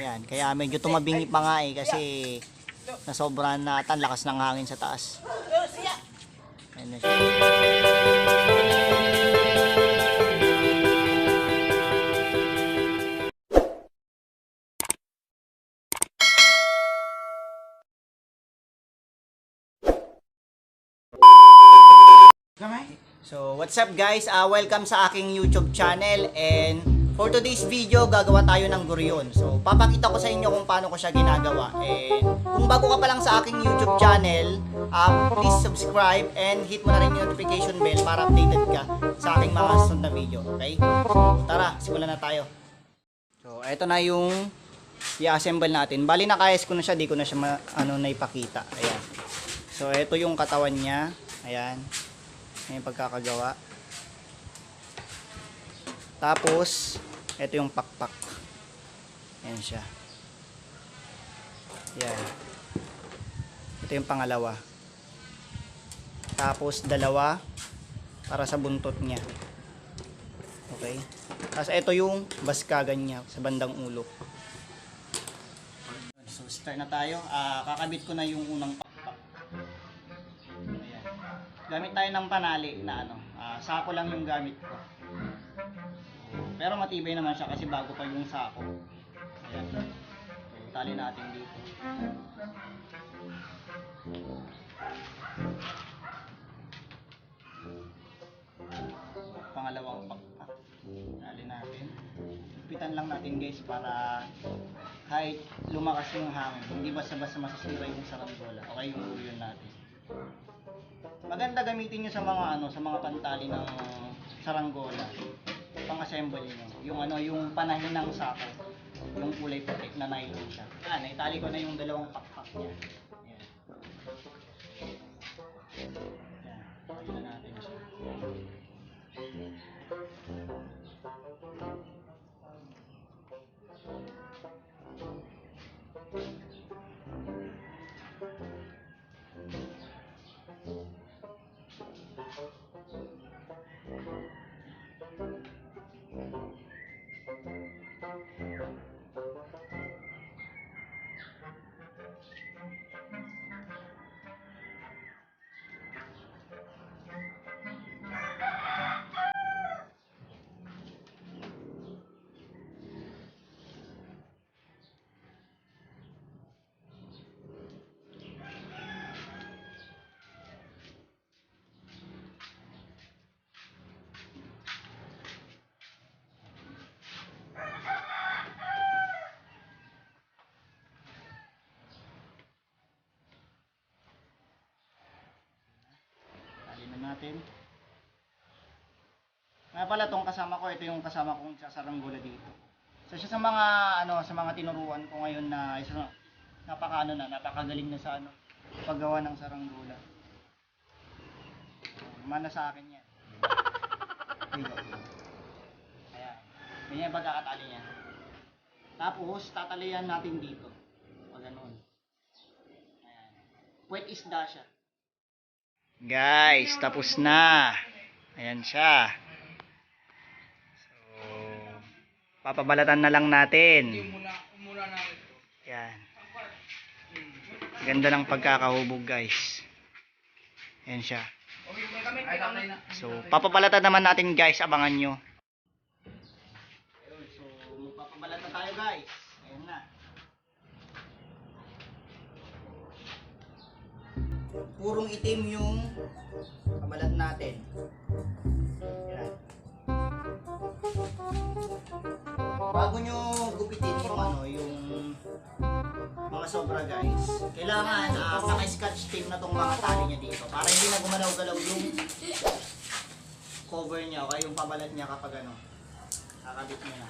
Ayan, kaya medyo tumabingi pa nga eh kasi nasobrahan na ata ang lakas ng hangin sa taas. Ayan na siya. So, what's up guys? Welcome sa aking YouTube channel, and for today's video, gagawa tayo ng guryon. So, papakita ko sa inyo kung paano ko siya ginagawa. And kung bago ka pa lang sa aking YouTube channel, please subscribe and hit mo na rin yung notification bell para updated ka sa aking mga susunod na video. Okay? So, tara, simulan na tayo. So, eto na yung i-assemble natin. Bali, naka-ayos ko na siya, di ko na siya naipakita. Ayan. So, eto yung katawan niya. Ayan. Ayan yung pagkakagawa. Tapos, ito yung pakpak. Ayan siya. Ayan. Ito yung pangalawa. Tapos, dalawa para sa buntot niya. Okay. Tapos, ito yung baskagan niya sa bandang ulo. So, start na tayo. Kakabit ko na yung unang pakpak. Gamit tayo ng panali na sako lang yung gamit ko. Pero matibay naman siya kasi bago pa yung sako. Ayan. So, tali natin dito. Pangalawang pakpak. Tali natin. Pitan lang natin guys para kahit lumakas yung hangin, hindi basta-basta masisira yung saranggola. Okay, yung guryon natin. Maganda gamitin nyo sa mga sa mga pantali ng saranggola. Pang-assemble nyo. Yung panahin ng sako. Yung kulay puti na nylon siya. Yan, naitali ko na yung dalawang pakpak niya. Yan. Yan, tali na natin siya. Natin. Nga pala tong kasama ko, ito yung kasama kong sasaranggola dito. So siya sa mga sa mga tinuruan ko ngayon na isa napakagaling na sa paggawa ng saranggola. Mana sa akin 'yan. Ayan. Ganyan yung pagkakatali niya. Tapos tatalian natin dito. O ganun. Ayan. Puwet isda siya. Guys, tapos na. Ayan siya. So, papabalatan na lang natin. Ayan. Ganda ng pagkakahubog guys. Ayan siya. So, papabalatan naman natin guys. Abangan nyo. So, magpapabalatan tayo guys. Ayan na. Purong itim yung kabalat natin. Yan. Bago nyo gupitin yung mga sobra guys, kailangan naka-scotch tape na tong mga tali nya dito para hindi na gumalaw-galaw yung cover nya o yung pabalat nya kapag kakabit nyo na.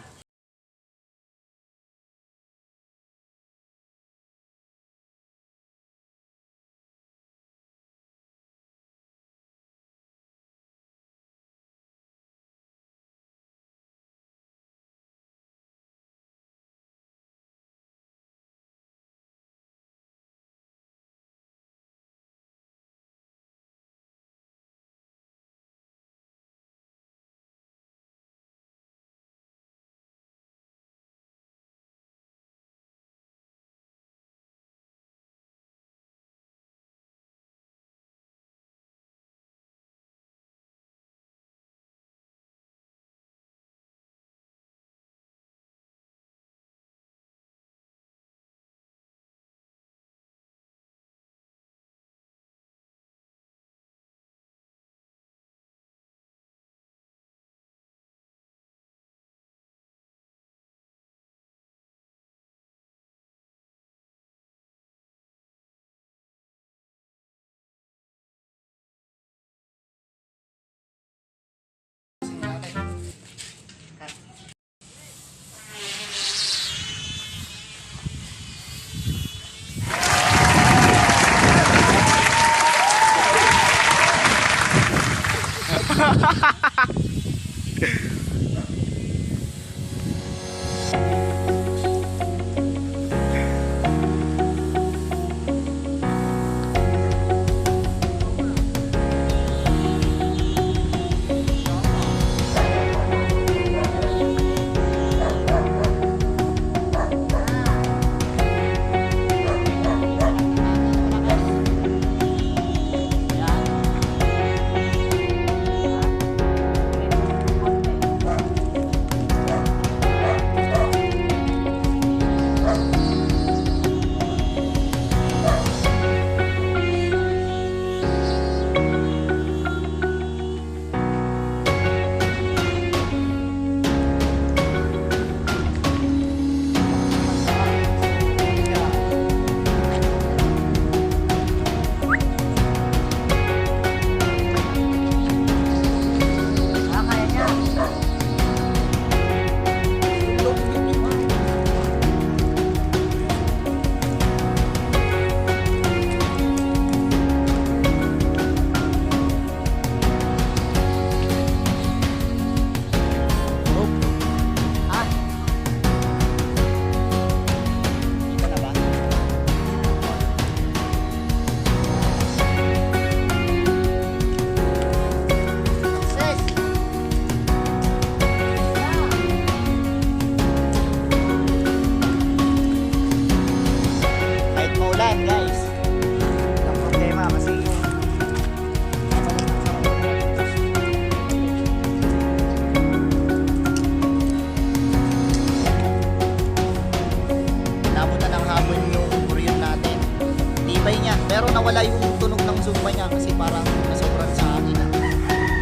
pero nawala yung tunog ng Zumba niya kasi parang nasobran sa akin na.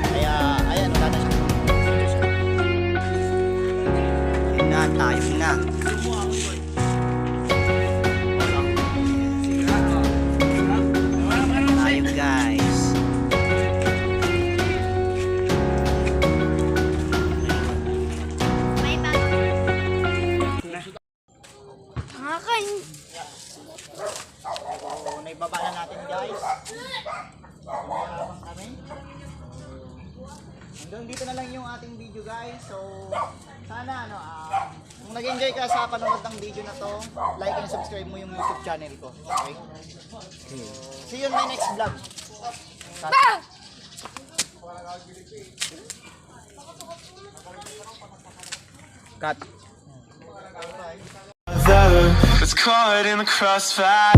Kaya ayan, wala na siya. Ayun na, tayo na. Tayo guys. May bago. Hakan. So, naibaba na natin guys. Habang kami. Hanggang dito na lang yung ating video guys. So, sana kung nag-enjoy ka sa panonood ng video na to, like and subscribe mo yung YouTube channel ko. Okay? See you in my next vlog. Cut. That's caught in the crossfire.